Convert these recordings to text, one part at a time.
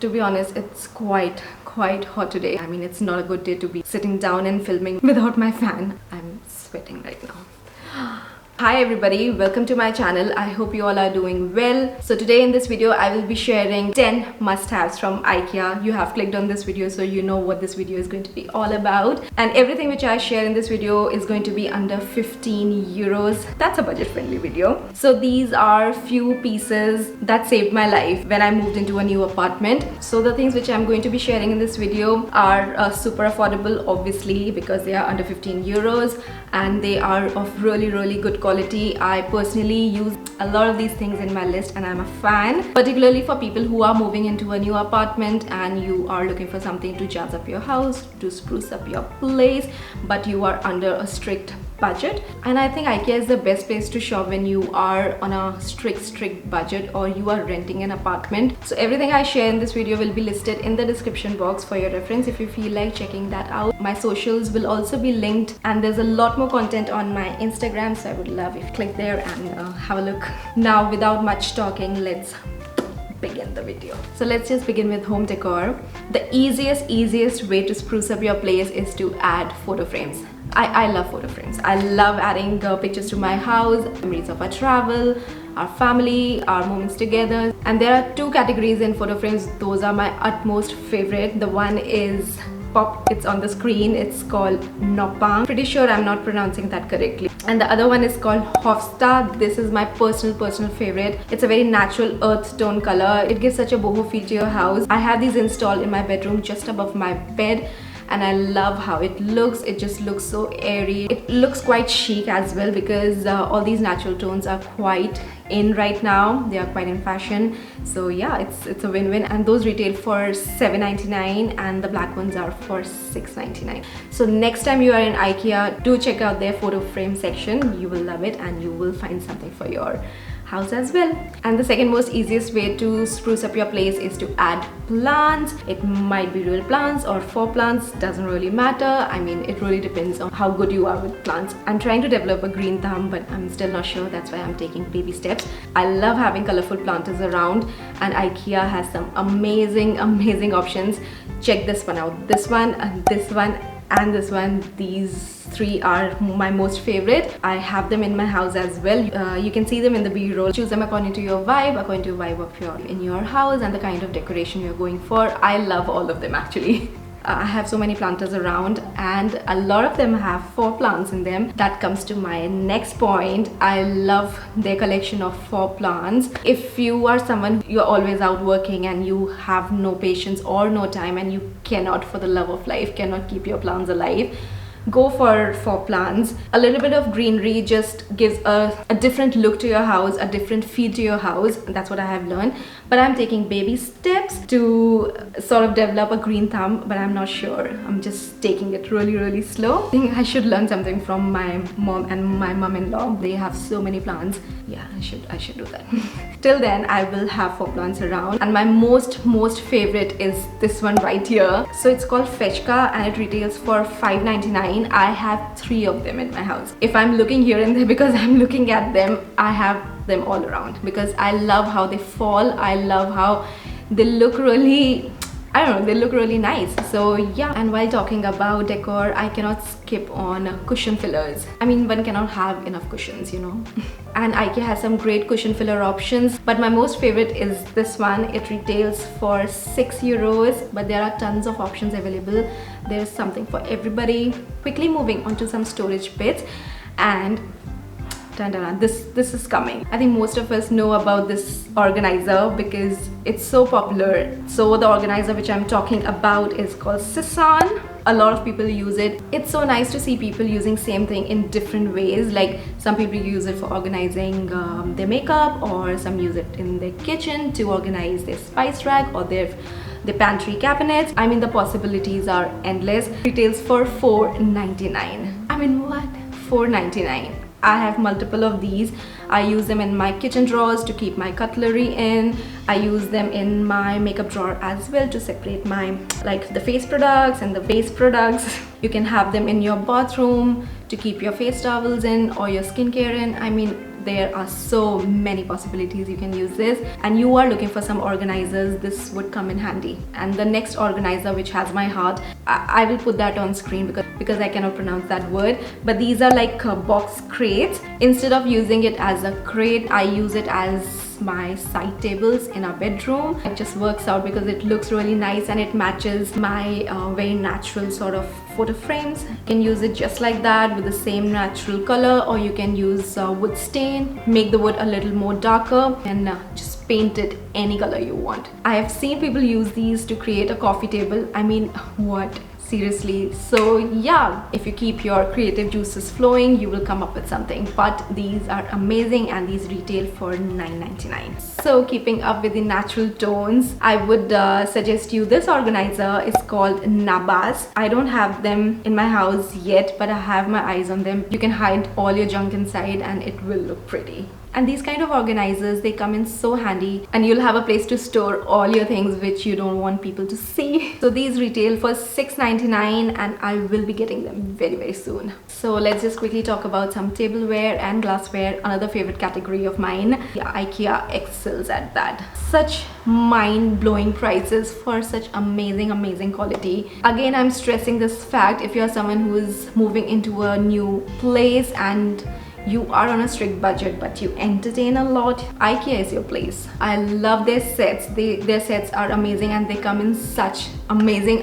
To be honest, it's quite hot today. I mean, it's not a good day to be sitting down and filming without my fan. I'm sweating right now. Hi everybody, welcome to my channel. I hope you all are doing well. So today in this video I will be sharing 10 must-haves from IKEA. You have clicked on this video so you know what this video is going to be all about, and everything which I share in this video is going to be under 15 euros. That's a budget-friendly video. So these are few pieces that saved my life when I moved into a new apartment. So the things which I'm going to be sharing in this video are super affordable, obviously, because they are under 15 euros and they are of really good quality. I personally use a lot of these things in my list and I'm a fan, particularly for people who are moving into a new apartment and you are looking for something to jazz up your house, to spruce up your place, but you are under a strict budget. And I think IKEA is the best place to shop when you are on a strict budget or you are renting an apartment. So everything I share in this video will be listed in the description box for your reference if you feel like checking that out. My socials will also be linked and there's a lot more content on my Instagram, so I would love if you click there and have a look. Now without much talking, let's begin the video. So let's just begin with home decor. The easiest way to spruce up your place is to add photo frames. I love photo frames. I love adding pictures to my house, memories of our travel, our family, our moments together. And there are two categories in photo frames. Those are my utmost favorite. The one is pop, it's on the screen, it's called Nopang. Pretty sure I'm not pronouncing that correctly. And the other one is called Hofstad. This is my personal favorite. It's a very natural earth tone color. It gives such a boho feel to your house. I have these installed in my bedroom just above my bed and I love how it looks. It just looks so airy. It looks quite chic as well because all these natural tones are quite in right now. They are quite in fashion. So yeah, it's a win-win, and those retail for $7.99 and the black ones are for $6.99. So next time you are in IKEA, do check out their photo frame section. You will love it and you will find something for your house as well. And the second most easiest way to spruce up your place is to add plants. It might be real plants or faux plants, doesn't really matter. I mean, it really depends on how good you are with plants. I'm trying to develop a green thumb, but I'm still not sure. That's why I'm taking baby steps. I love having colorful planters around, and IKEA has some amazing options. Check this one out. This one and this one and this one. These three are my most favorite. I have them in my house as well. You can see them in the B-roll. Choose them according to your vibe, according to the vibe of in your house and the kind of decoration you're going for. I love all of them actually. I have so many planters around and a lot of them have 4 plants in them. That comes to my next point. I love their collection of 4 plants. If you are someone, you're always out working and you have no patience or no time and you cannot, for the love of life, cannot keep your plants alive, go for 4 plants. A little bit of greenery just gives a different look to your house, a different feel to your house. That's what I have learned. But I'm taking baby steps to sort of develop a green thumb, but I'm not sure. I'm just taking it really slow. I think I should learn something from my mom and my mom-in-law. They have so many plants. Yeah, I should do that. Till then, I will have 4 plants around. And my most favorite is this one right here. So it's called Fechka and it retails for $5.99. I have 3 of them in my house. If I'm looking here and there because I'm looking at them, I have them all around because I love how they fall. I love how they look really, I don't know, they look really nice. So yeah, and while talking about decor, I cannot skip on cushion fillers. I mean, one cannot have enough cushions, you know. And IKEA has some great cushion filler options, but my most favorite is this one. It retails for 6 euros, but there are tons of options available. There's something for everybody. Quickly moving on to some storage bits, and this is coming. I think most of us know about this organizer because it's so popular. So the organizer which I'm talking about is called Sisson. A lot of people use it. It's so nice to see people using same thing in different ways. Like some people use it for organizing their makeup, or some use it in their kitchen to organize their spice rack or their pantry cabinets. I mean, the possibilities are endless. Retails for $4.99. I mean, what? $4.99. I have multiple of these. I use them in my kitchen drawers to keep my cutlery in. I use them in my makeup drawer as well to separate my, like, the face products and the base products. You can have them in your bathroom to keep your face towels in or your skincare in. I mean, There are so many possibilities you can use this, and you are looking for some organizers, this would come in handy. And the next organizer, which has my heart, I will put that on screen because I cannot pronounce that word, but these are like box crates. Instead of using it as a crate, I use it as my side tables in our bedroom. It just works out because it looks really nice and it matches my very natural sort of photo frames. You can use it just like that with the same natural color, or you can use wood stain, make the wood a little more darker, and just paint it any color you want. I have seen people use these to create a coffee table. I mean, what? Seriously. So yeah, if you keep your creative juices flowing, you will come up with something. But these are amazing, and these retail for $9.99. So keeping up with the natural tones, I would suggest you this organizer. It's called Nabas. I don't have them in my house yet, but I have my eyes on them. You can hide all your junk inside and it will look pretty. And these kind of organizers, they come in so handy, and you'll have a place to store all your things which you don't want people to see. So these retail for $6.99, and I will be getting them very, very soon. So let's just quickly talk about some tableware and glassware, another favorite category of mine. Yeah, IKEA excels at that. Such mind-blowing prices for such amazing quality. Again, I'm stressing this fact, if you're someone who is moving into a new place and you are on a strict budget but you entertain a lot, IKEA is your place. I love their sets. Their sets are amazing, and they come in such amazing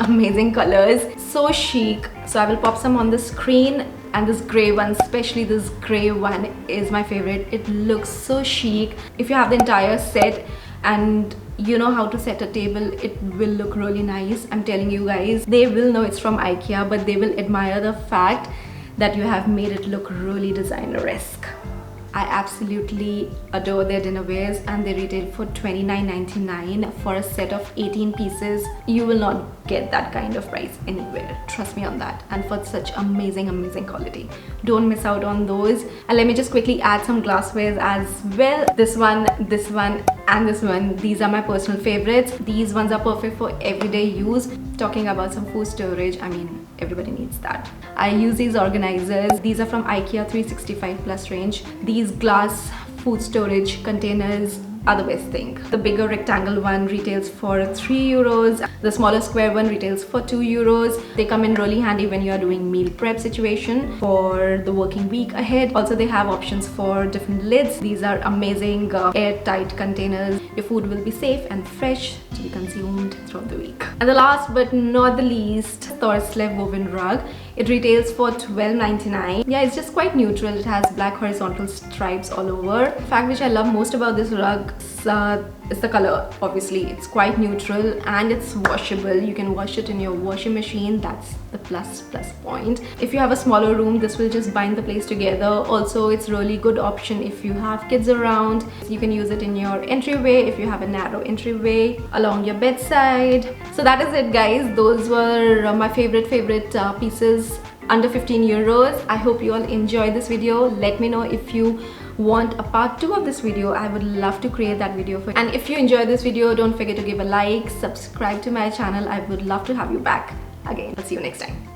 colors, so chic. So I will pop some on the screen, and this gray one, especially this gray one, is my favorite. It looks so chic. If you have the entire set and you know how to set a table, it will look really nice. I'm telling you guys, they will know it's from IKEA, but they will admire the fact that you have made it look really designer-esque. I absolutely adore their dinnerwares, and they retail for $29.99 for a set of 18 pieces. You will not get that kind of price anywhere, trust me on that, and for such amazing quality. Don't miss out on those. And let me just quickly add some glasswares as well. This one, and this one, these are my personal favorites. These ones are perfect for everyday use. Talking about some food storage, I mean, everybody needs that. I use these organizers. These are from IKEA 365 plus range. These glass food storage containers are the best thing. The bigger rectangle one retails for €3. The smaller square one retails for €2. They come in really handy when you are doing meal prep situation for the working week ahead. Also, they have options for different lids. These are amazing airtight containers. Your food will be safe and fresh to be consumed throughout the week. And the last but not the least, Thorslev woven rug. It retails for $12.99. Yeah, it's just quite neutral. It has black horizontal stripes all over. In fact, which I love most about this rug is the color. Obviously, it's quite neutral and it's washable. You can wash it in your washing machine. That's the plus point. If you have a smaller room, this will just bind the place together. Also, it's really good option if you have kids around. You can use it in your entryway if you have a narrow entryway, along your bedside. So that is it, guys. Those were my favorite pieces under €15. I hope you all enjoyed this video. Let me know if you want a part 2 of this video. I would love to create that video for you. And if you enjoyed this video, don't forget to give a like, subscribe to my channel. I would love to have you back again. I'll see you next time.